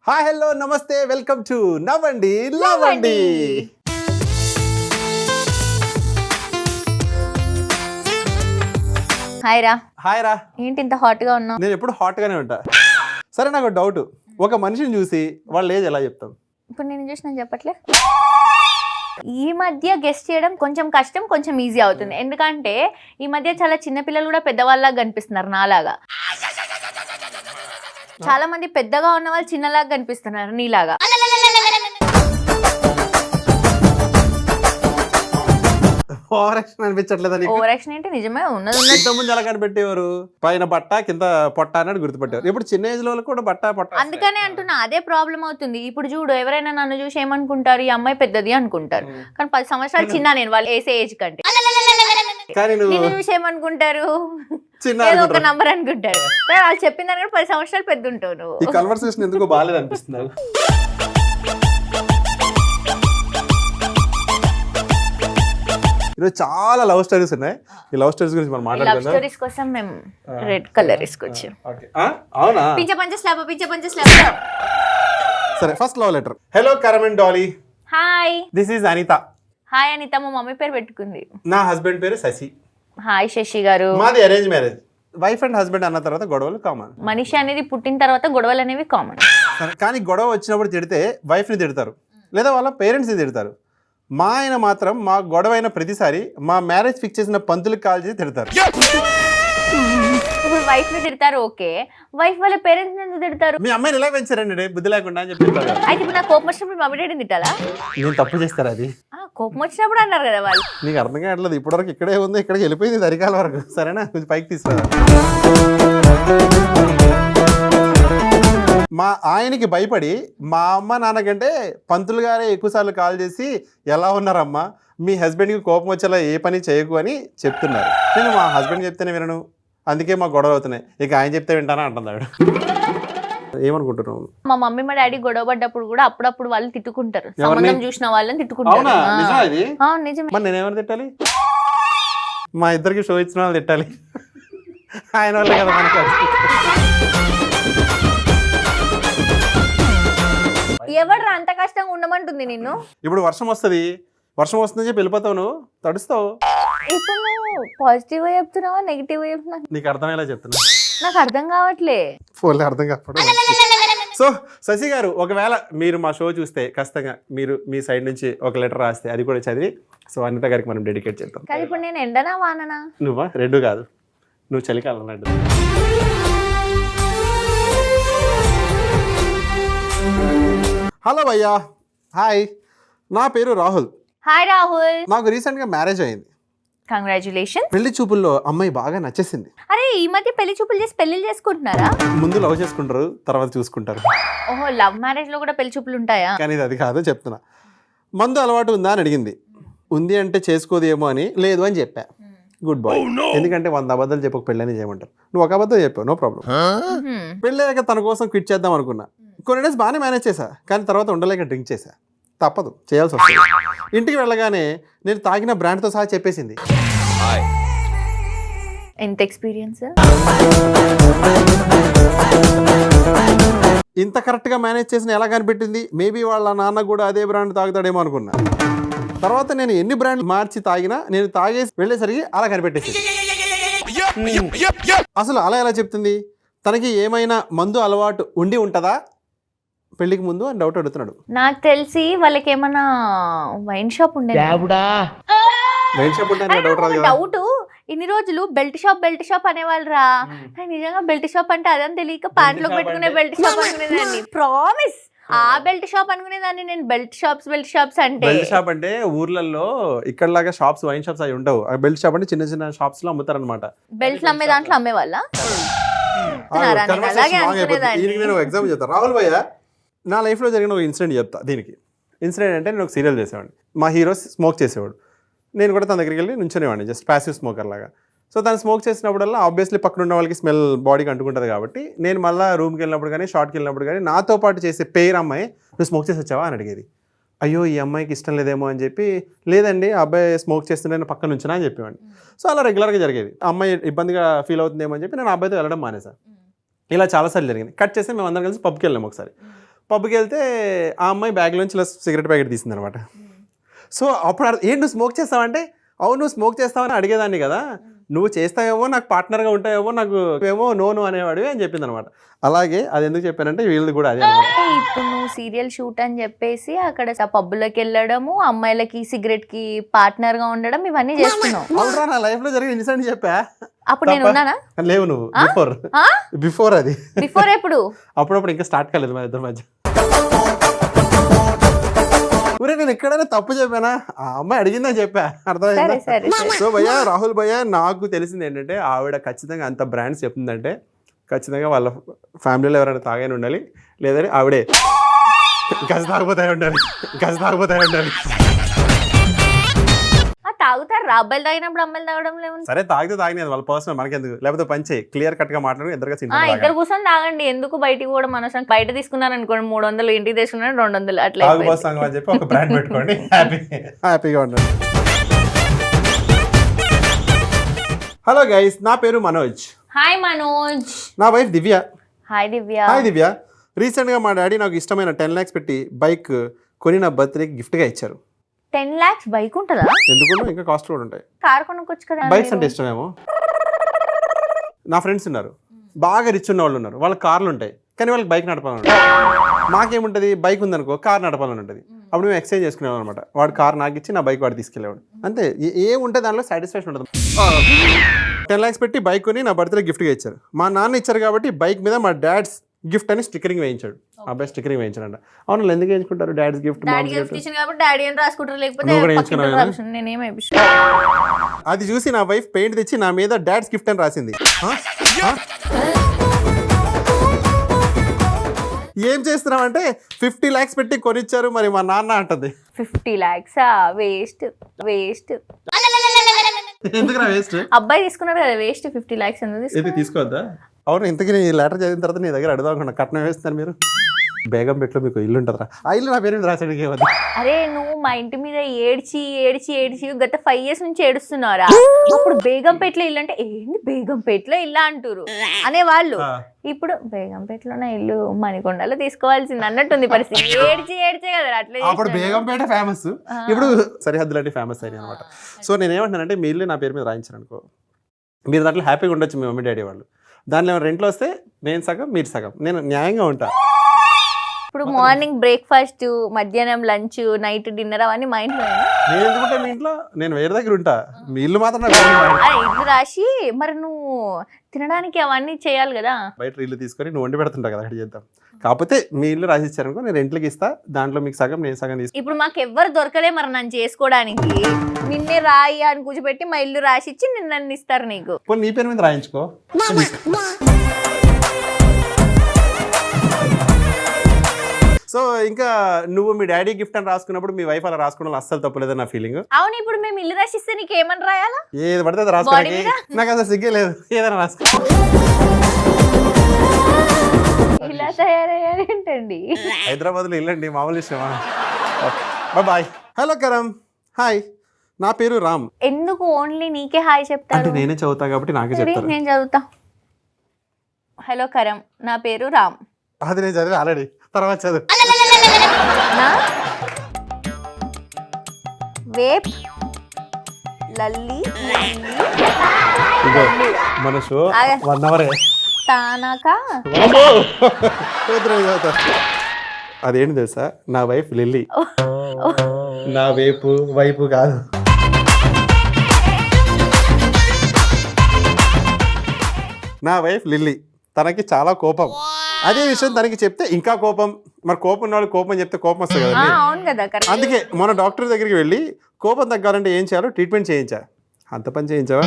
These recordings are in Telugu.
హాయ్ హలో నమస్తే వెల్కమ్ టు నవ్వండి లవండి. హాయ్ రా. హాయ్ రా. ఏంటి ఇంత హాట్ గా ఉన్నావు? నేను ఎప్పుడు హాట్ గానే ఉంటా. సరే నాకు డౌట్, ఒక మనిషిని చూసి వాళ్ళ ఏజ్ ఎలా చెప్తాం? ఇప్పుడు నేను చూసి నేను చెప్పట్లే. ఈ మధ్య గెస్ట్ చేయడం కొంచెం కష్టం, కొంచెం ఈజీ అవుతుంది. ఎందుకంటే ఈ మధ్య చాలా చిన్న పిల్లలు కూడా పెద్దవాళ్ళలాగా కనిపిస్తున్నారు నాలాగా. చాలా మంది పెద్దగా ఉన్న వాళ్ళు చిన్నలాగా కనిపిస్తున్నారు నీలాగా. ఓవర్ యాక్షన్ అనిపించట్లేదా నీకు? ఓవర్ యాక్షన్ ఏంటి, నిజమే ఉన్నది. ఇంతకుముందు ఎలా కనిపెట్టేవారు? పైన బట్ట కింద పొట్ట అన్నట్టు గుర్తుపెట్టేవారు. ఇప్పుడు చిన్న ఏజ్ లో కూడా బట్ట పొట్ట. అందుకనే అంటున్నా, అదే ప్రాబ్లం అవుతుంది. ఇప్పుడు చూడు, ఎవరైనా నన్ను చూసి ఏమనుకుంటారు, ఈ అమ్మాయి పెద్దది అనుకుంటారు. కానీ 10 సంవత్సరాలు చిన్న నేను వాళ్ళు వేసే ఏజ్ కంటే. కానీ నిన్ను చూసి ఏమనుకుంటారు, ఏదో ఒక నంబర్ అనుకుంటారు. వాళ్ళు చెప్పిన దాని 10 సంవత్సరాలు పెద్ద ఉంటావు నువ్వు. ఈ కన్వర్సేషన్ ఎందుకో బాగాలేదు అనిపిస్తుంది. ఈరోజు చాలా లవ్ స్టోరీస్ ఉన్నాయి. ఈ లవ్ స్టోరీస్ గురించి మనం లవ్ మాట్లాడుకుందాం. స్టోరీస్ కోసం మేము రెడ్ కలర్ వేసుకొచ్చాం. అవునా? పించ పంచ స్లాబ్. సరే, first love letter. Hello Karan and Dolly, hi. This is Anitha. Hi Anitha, మా మమ్మీ పేరు పెట్టుకుంది. నా హస్బెండ్ పేరు శశి. హాయ్ శశి గారు. మాది arrange marriage. Wife and husband అన్న తర్వాత గొడవలు కామన్. మనిషి అనేది పుట్టిన తర్వాత గొడవలు అనేవి కామన్. కానీ గొడవ వచ్చినప్పుడు తిడితే వైఫ్ని తిడతారు, లేదా వాళ్ళ పేరెంట్స్ని తిడతారు. మా ఆయన మాత్రం మా గొడవ అయిన ప్రతిసారి మా మ్యారేజ్ ఫిక్స్ చేసిన పంతులకు కాల్ చేసి తిడతారు. ఇప్పుడు వైఫ్ ని తిడతారు, ఓకే. వైఫ్ వాళ్ళ పేరెంట్స్ ఎందుకు తిడతారు? మీ అమ్మాయిని ఎలా పెంచారండి బుద్ధి లేకుండా అని చెప్పి. అయితే ఇప్పుడు నాకు కోపం వచ్చినప్పుడు మమ్మీ డాడీని తిట్టాలా? నేను తప్పు చేస్తారా? అది కోపం వచ్చినప్పుడు అన్నారు కదా వాళ్ళు. నీకు అర్థం కావట్లేదు. ఇప్పటివరకు ఇక్కడే ఉంది, ఇక్కడికి వెళ్ళిపోయింది అరికాల వరకు. సరేనా, కొంచెం పైకి తీసుకురా. మా ఆయనకి భయపడి మా అమ్మ నాన్నకంటే పంతులు గారే ఎక్కువసార్లు కాల్ చేసి ఎలా ఉన్నారమ్మా, మీ హస్బెండ్కి కోపం వచ్చేలా ఏ పని చేయకు అని చెప్తున్నారు. నేను మా హస్బెండ్ చెప్తేనే వినను, అందుకే మా గొడవ అవుతున్నాయి. ఇక ఆయన చెప్తే వింటానా అంటున్నాడు. ఏమనుకుంటున్నావు? మా మమ్మీ మా డాడీ గొడవ పడ్డప్పుడు కూడా అప్పుడప్పుడు వాళ్ళు తిట్టుకుంటారు. సంబంధం చూసిన వాళ్ళని తిట్టుకుంటారు. నిజమే. మరి నేనేమని తిట్టాలి? మా ఇద్దరికి షో ఇచ్చిన వాళ్ళు తిట్టాలి. ఆయన వాళ్ళే కదా మనకి. ఎవరు అంత కష్టంగా ఉండమంటుంది నిన్ను? ఇప్పుడు వర్షం వస్తుందని చెప్పి వెళ్ళిపోతావు, నువ్వు తడుస్తావు. ఇప్పుడు నువ్వు పాజిటివ్ గా చెప్తున్నావా, నెగిటివ్ గా చెప్తున్నా? నీకు అర్థమయ్యేలా చెప్తున్నా. నాకు అర్థం కావట్లే. ఫోన్లో అర్థం కాకపోవడం. సో శశి గారు, ఒకవేళ మీరు మా షో చూస్తే ఖచ్చితంగా మీరు మీ సైడ్ నుంచి ఒక లెటర్ రాస్తే అది కూడా చదివి సో అనిత గారికి మనం డెడికేట్ చేద్దాం. కానీ ఇప్పుడు నేను ఎండనా వాననా? నువ్వా? రెండు కాదు, నువ్వు చలికాలం అన్నట్టు. హలో భయ్యా. హాయ్, నా పేరు రాహుల్. హాయ్ రాహుల్. నాకు రీసెంట్గా మ్యారేజ్ అయింది. కంగ్రాచులేషన్స్. పెళ్లి చూపుల్లో అమ్మాయి బాగా నచ్చేసింది. అరే, ఈ మధ్య పెళ్లి చూపులు చేసి పెళ్లిళ్ళు చేసుకుంటున్నారా? ముందు లవ్ చేసుకుంటారు, తర్వాత చూసుకుంటారు. ఓహో, లవ్ మ్యారేజ్ లో కూడా పెళ్లి చూపులు ఉంటాయా? కానీ ఇది అది కాదు చెప్తున్నా. మందు అలవాటు ఉందా అని అడిగింది. ఉంది అంటే చేసుకోదు ఏమో అని. లేదు అని చెప్పా. Good boy. ఎందుకంటే 100 అబద్ధాలు చెప్పక పెళ్ళని చేయమంటారు. నువ్వు ఒక అబద్ధం చెప్పావు, నో ప్రాబ్లం. పెళ్ళయ్యాక తన కోసం క్విట్ చేద్దాం అనుకున్నా. కొన్ని డేస్ బాగానే మేనేజ్ చేశా, కానీ తర్వాత ఉండలేక డ్రింక్ చేశా. తప్పదు, చేయాల్సి వస్తుంది. ఇంటికి వెళ్ళగానే నేను తాగిన బ్రాండ్తో సహా చెప్పేసింది. ఎంత ఎక్స్పీరియన్స్? ఇంత కరెక్ట్గా మేనేజ్ చేసిన ఎలా కనిపెట్టింది? మేబీ వాళ్ళ నాన్న కూడా అదే బ్రాండ్ తాగుతాడేమో అనుకున్నా. తర్వాత నేను ఎన్ని బ్రాండ్లు మార్చి తాగినా నేను తాగేసి వెళ్ళేసరికి అలా కనిపెట్టేసింది. అసలు అలా ఎలా చెప్తుంది? తనకి ఏమైనా మందు అలవాటు ఉండి ఉంటుందా పెళ్లికి ముందు అని డౌట్ అడుగుతున్నాడు. నాకు తెలిసి వాళ్ళకి ఏమన్నా వైన్ షాప్ ఉండేది. డౌట్, ఇన్ని రోజులు బెల్ట్ షాప్ అనేవాళ్ళు రా. నిజంగా బెల్ట్ షాప్ అంటే అదని తెలియక ప్యాంట్ లో పెట్టుకునే బెల్ట్ షాప్ అనుకునేదాన్ని. ప్రామిస్, ఆ బెల్ట్ షాప్ అనుకునేదాన్ని నేను. బెల్ట్ షాప్స్ అంటే ఊర్లలో ఇక్కడ లాగా షాప్స్, వైన్ షాప్స్ అవి ఉండవు. బెల్ట్ షాప్ అంటే చిన్న చిన్న షాప్స్ లో అమ్ముతారు అనమాట. బెల్ట్లు అమ్మే దాంట్లో అమ్మేవాళ్ళ. ఎగ్జాంపుల్ చెప్తా రాహుల్ భయ్య. నా లైఫ్లో జరిగిన ఒక ఇన్సిడెంట్ చెప్తా. దీనికి ఇన్సిడెంట్ అంటే నేను ఒక సీరియల్ చేసేవాడిని. మా హీరో స్మోక్ చేసేవాడు, నేను కూడా తన దగ్గరికి వెళ్ళి నుంచునేవాడిని, జస్ట్ ప్యాసివ్ స్మోకర్ లాగా. సో తను స్మోక్ చేసినప్పుడల్లా ఆబ్వియస్లీ పక్కన ఉన్న వాళ్ళకి స్మెల్ బాడీకి అంటుకుంటుంది కాబట్టి నేను మళ్ళీ రూమ్కి వెళ్ళినప్పుడు కానీ షార్ట్కి వెళ్ళినప్పుడు కానీ నాతో పాటు చేసే పేరు అమ్మాయి, నువ్వు స్మోక్ చేసి వచ్చావా అని అడిగేది. అయ్యో ఈ అమ్మాయికి ఇష్టం లేదేమో అని చెప్పి, లేదండి ఆ అబ్బాయి స్మోక్ చేస్తుంటే పక్కన నుంచినా అని చెప్పేవాడిని. సో అలా రెగ్యులర్గా జరిగేది. అమ్మాయి ఇబ్బందిగా ఫీల్ అవుతుందేమో అని చెప్పి నేను ఆ అబ్బాయితో వెళ్ళడం మానేసాను. ఇలా చాలాసార్లు జరిగింది. కట్ చేసి మేము అందరం కలిసి పబ్కి వెళ్ళాము ఒకసారి. పబ్కి వెళ్తే ఆ అమ్మాయి బ్యాగ్లోంచి ఇలా సిగరెట్ ప్యాకెట్ తీసింది అనమాట. సో అప్పుడు ఏంటి నువ్వు స్మోక్ చేస్తావంటే, అవును నువ్వు స్మోక్ చేస్తావని అడిగేదాన్ని కదా, నువ్వు చేస్తావేమో నాకు పార్ట్నర్గా ఉంటావేమో నాకు ఏమో నో అనేవాడివి అని చెప్పింది అనమాట. అలాగే అది ఎందుకు చెప్పానంటే వీళ్ళది కూడా అదే అనమాట. ఇప్పుడు నువ్వు సీరియల్ షూట్ అని చెప్పేసి అక్కడ పబ్బులోకి వెళ్ళడము, అమ్మాయిలకి సిగరెట్ కి పార్ట్నర్ గా ఉండడం, ఇవన్నీ చేస్తున్నావు. అవునరా నా లైఫ్ లో జరిగిన ఇన్సిడెంట్ చెప్పా. అప్పుడు నేను ఉన్నానా? లేవు నువ్వు. బిఫోర్ అది బిఫోర్ ఎప్పుడు? అప్పుడప్పుడు ఇంకా స్టార్ట్ కాలేదు మా ఇద్దరి మధ్య. ఊరే నేను ఎక్కడైనా తప్పు చెప్పానా? ఆ అమ్మాయి అడిగిందని చెప్పా, అర్థమైందా? సో భయ్యా రాహుల్ భయ్యా నాకు తెలిసింది ఏంటంటే ఆవిడ ఖచ్చితంగా అంత బ్రాండ్స్ చెప్తుందంటే ఖచ్చితంగా వాళ్ళ ఫ్యామిలీలో ఎవరైనా తాగానే ఉండాలి, లేదని ఆవిడే గజ తాగిపోతాయి ఉండాలి. తాగుతారు రా, అబ్బాయిలు తాగినప్పుడు అమ్మాయిలు తాగడం లేదు. సరే తాగితే తాగినది వాళ్ళ పర్సనల్, మనకెందుకు? లేకపోతే పంచే క్లియర్ కట్ గా మాట్లాడు, ఇద్దరు కూర్చొని తాగండి, ఎందుకు బయటికి కూడా మనసం. బయట తీసుకున్నారు అనుకోండి 300, ఇంటికి తీసుకున్నారు 200, అట్లా అని చెప్పి ఒక బ్రాండ్ పెట్టుకోండి, హ్యాపీగా ఉండండి. హలో గైస్, నా పేరు మనోజ్. హాయ్ మనోజ్. నా వైఫ్ దివ్య. హాయ్ దివ్య. హాయ్ దివ్య. రీసెంట్గా మా డాడీ నాకు ఇష్టమైన 10 lakhs పెట్టి బైక్ కొని నా బర్త్డేకి గిఫ్ట్గా ఇచ్చారు. 10 lakhs బైక్ ఉంటుందా? ఎందుకు, ఇంకా కాస్ట్ కూడా ఉంటాయి. కార్ కొనుక్కోవచ్చు కదా. బైక్స్ అంటే ఇష్టమేమో. నా ఫ్రెండ్స్ ఉన్నారు, బాగా రిచ్ ఉన్న వాళ్ళు ఉన్నారు, వాళ్ళ కార్లు ఉంటాయి కానీ వాళ్ళకి బైక్ నడపాలని ఉంటుంది. మాకేముంటుంది, బైక్ ఉందనుకో కార్ నడపాలని ఉంటుంది. అప్పుడు మేము ఎక్స్చేంజ్ చేసుకునేవాళ్ళం అనమాట. వాడు కార్ నాకు ఇచ్చి నా బైక్ వాడు తీసుకెళ్ళేవాడు. అంతే, ఏముంటే దానిలో సాటిస్ఫాక్షన్ ఉంటుంది. 10 lakhs పెట్టి బైక్ కొని నా బర్త్డే గిఫ్ట్గా ఇచ్చారు. మా నాన్న ఇచ్చారు కాబట్టి బైక్ మీద మా డాడ్స్ గిఫ్ట్ అని స్టిక్కరింగ్ వేయించాడు. అబ్బాయి స్టిక్కరింగ్ వేయించాడంట. అవును, ఎందుకు వేయించుకుంటారు? డాడ్స్ గిఫ్ట్ అది చూసి నా వైఫ్ పెయింట్ తెచ్చి నా మీద డాడ్స్ గిఫ్ట్ అని రాసింది. ఏం చేస్తున్నాం అంటే 50 lakhs పెట్టి కొనిచ్చారు, మరి మా నాన్న అంటుంది 50 lakhs వేస్ట్. ఎందుకు వేస్ట్? అబ్బాయి తీసుకున్నాడు కదా, వేస్ట్ 50 lakhs ఎందుకు తీసుకోవద్దా? అవును, ఇంతకీ నీ లెటర్ చదివిన తర్వాత నీ దగ్గర అడుగుదాం, కట్నం వేస్తున్నారు మీరు. బేగంపేటలో మీకు ఇల్లు ఉంటుందిరా, ఆ ఇల్లు నా పేరు మీద రాసాడు. అరే నువ్వు మా ఇంటి మీద ఏడ్చి గత 5 years నుంచి ఏడుస్తున్నారా? అప్పుడు బేగంపేటలో ఇల్లు అంటే ఏంటి, బేగంపేటలో ఇల్లు అంటారు అనేవాళ్ళు. ఇప్పుడు బేగంపేటలోనే ఇల్లు మణికొండలో తీసుకోవాల్సింది అన్నట్టుంది పరిస్థితి. ఏడ్చే కదా అట్లా. అప్పుడు బేగంపేట ఫేమస్, ఇప్పుడు సరిహద్దులు అంటే ఫేమస్ అయినాయి అనమాట. సో నేనేమంటున్నానంటే మీ ఇల్లు నా పేరు మీద రాయించాను అనుకో, మీరు దాంట్లో హ్యాపీగా ఉండొచ్చు మీ మమ్మీ డాడీ వాళ్ళు. దానిలో రెంట్లో వస్తే నేను సగం మీరు సగం, నేను న్యాయంగా ఉంటా. ఇప్పుడు మార్నింగ్ బ్రేక్ఫాస్ట్, మధ్యాహ్నం లంచ్, నైట్ డిన్నర్ అవన్నీ మా ఇంట్లో. నేను ఎందుకుంటా మీ ఇంట్లో? నేను వేరే దగ్గర ఉంటా, మీ ఇల్లు మాత్రం ఇల్లు రాసి మరి నువ్వు తినడానికి అవన్నీ చేయాలి కదా. బయట ఇల్లు తీసుకొని నువ్వు వండి పెడుతుంటా కదా, అక్కడ చేద్దాం. కాకపోతే మీ ఇల్లు రాసిచ్చారనుకో, నేను రెంట్లకి ఇస్తా, దాంట్లో మీకు సగం నేను సగం తీసుకు. ఇప్పుడు మాకు ఎవ్వరు దొరకలే మరి నన్ను చేసుకోవడానికి, నిన్నే రాయి అని కూర్చోబెట్టి మా ఇల్లు రాసిచ్చి నన్ను ఇస్తారు నీకు. పోనీ నీ పేరు మీద రాయించుకో. సో ఇంకా నువ్వు మీ డాడీ గిఫ్ట్ అని రాసుకున్నప్పుడు మీ వైఫ్ అలా రాసుకోవడం అస్సలు తప్పలేదని నా ఫీలింగ్. అవును, ఇప్పుడు మేము ఇల్లు రాసిస్తే నీకు ఏమని రాయాలా? ఏది పడితే అది రాసుకోవడానికి నాకు అసలు సిగ్గే లేదు, ఏదైనా రాసుకో. ఇలా తయారయ్యారేంటండి? హైదరాబాద్లో ఇల్లండి, మామూలు విషయమా? బాయ్. హలో కరం. హాయ్, నా పేరు రామ్. ఎందుకు ఓన్లీ నీకే హాయ్ చెప్తాను? అంటే నేనే చదువుతా కాబట్టి నాకే చెప్తాను. నేను చదువుతా. హలో కరం, నా పేరు రామ్. అది నేను చదివి ఆల్రెడీ, తర్వాత చదువు. వేప్ లల్లి మన షో 1 hour తానాకా. అదేంటి తెలుసా, నా వైఫ్ లిల్లీ, నా వైపు కాదు. నా వైఫ్ లిల్లీ, తనకి చాలా కోపం. అదే విషయం తనకి చెప్తే ఇంకా కోపం. మరి కోపం ఉన్న వాళ్ళు కోపం చెప్తే కోపం వస్తుంది కదా. అందుకే మన డాక్టర్ దగ్గరికి వెళ్ళి కోపం తగ్గాలంటే ఏం చేయాలో ట్రీట్మెంట్ చేయించా. అంత పని చేయించావా?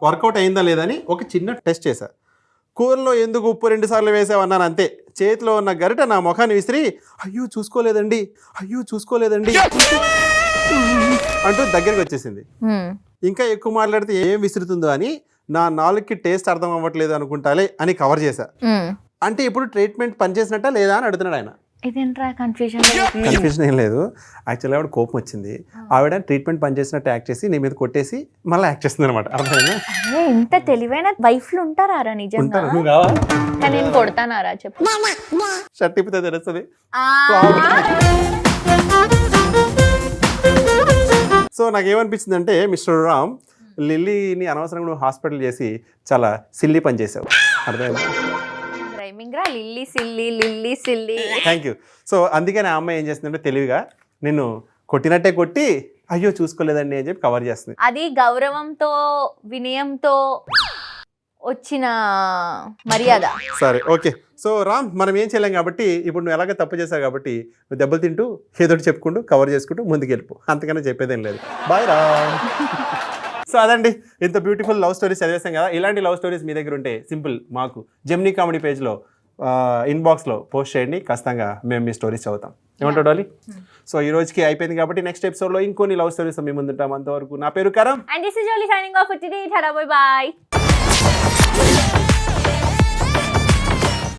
వర్కౌట్ అయిందా లేదని ఒక చిన్న టెస్ట్ చేశా. కూరలో ఎందుకు ఉప్పు 2 సార్లు వేసావన్నాను అంతే. చేతిలో ఉన్న గరిట నా ముఖాన్ని విసిరి అయ్యో చూసుకోలేదండి అంటూ దగ్గరికి వచ్చేసింది. ఇంకా ఎక్కువ మాట్లాడితే ఏం విసురుతుందో అని నా నాలుగుకి టేస్ట్ అర్థం అవ్వట్లేదు అనుకుంటాలే అని కవర్ చేశా. అంటే ఇప్పుడు ట్రీట్మెంట్ పనిచేసినట్ట లేదా అని అడుగుతున్నాడు ఆయన. ఇదేంట్రా కన్ఫ్యూజన్ కన్ఫ్యూజన్ ఏం లేదు. యాక్చువల్గా ఆవిడ కోపం వచ్చింది, ఆవిడ ట్రీట్మెంట్ పనిచేసినట్టు యాక్ట్ చేసి నీ మీద కొట్టేసి మళ్ళీ యాక్ట్ చేస్తుంది అనమాట. అర్థమైందా? అరే ఇంత తెలివైన వైఫ్లు ఉంటారా నిజంగా? ఉంటారు. నువ్వు కావా? కానీ నేను కొడతానారా చెప్పు. షర్ట్ ఇప్పితే తెలుస్తుంది. సో నాకేమనిపించింది అంటే మిస్టర్ రామ్, లిల్లీని అనవసరంగా నువ్వు హాస్పిటల్ చేసి చాలా సిల్లీ పని చేసావు. అర్థమైందా? రైమింగ్ రా, lily silly lily silly. Thank you. So అందుకని ఆ అమ్మాయి ఏం చేస్తుందంటే తెలివిగా నిన్ను కొట్టినట్టే కొట్టి అయ్యో చూసుకోలేదండి అని చెప్పి కవర్ చేస్తుంది. అది గౌరవంతో వినయంతో వచ్చిన మర్యాద. సరే ఓకే. సో రామ్, మనం ఏం చేయలేం కాబట్టి ఇప్పుడు నువ్వు ఎలాగ తప్పు చేసావు కాబట్టి నువ్వు దెబ్బలు తింటూ ఏదో చెప్పుకుంటూ కవర్ చేసుకుంటూ ముందుకు వెళ్ళిపో, అంతకన్నా చెప్పేదేం లేదు. బాయ్ రామ్. సో అదండి, ఇంత బ్యూటిఫుల్ లవ్ స్టోరీస్ చదివేసాం కదా. ఇలాంటి లవ్ స్టోరీస్ మీ దగ్గర ఉంటే సింపుల్ మాకు జెమినీ కామెడీ పేజ్లో ఇన్బాక్స్లో పోస్ట్ చేయండి, ఖచ్చితంగా మేము మీ స్టోరీస్ చదువుతాం. ఏమంటావు డాలీ? సో ఈ రోజుకి అయిపోయింది కాబట్టి నెక్స్ట్ ఎపిసోడ్లో ఇంకొన్ని లవ్ స్టోరీస్ మీ ముందుంటాం. అంతవరకు నా పేరు కరం. And this is Jolly signing off for today. Tada, bye bye.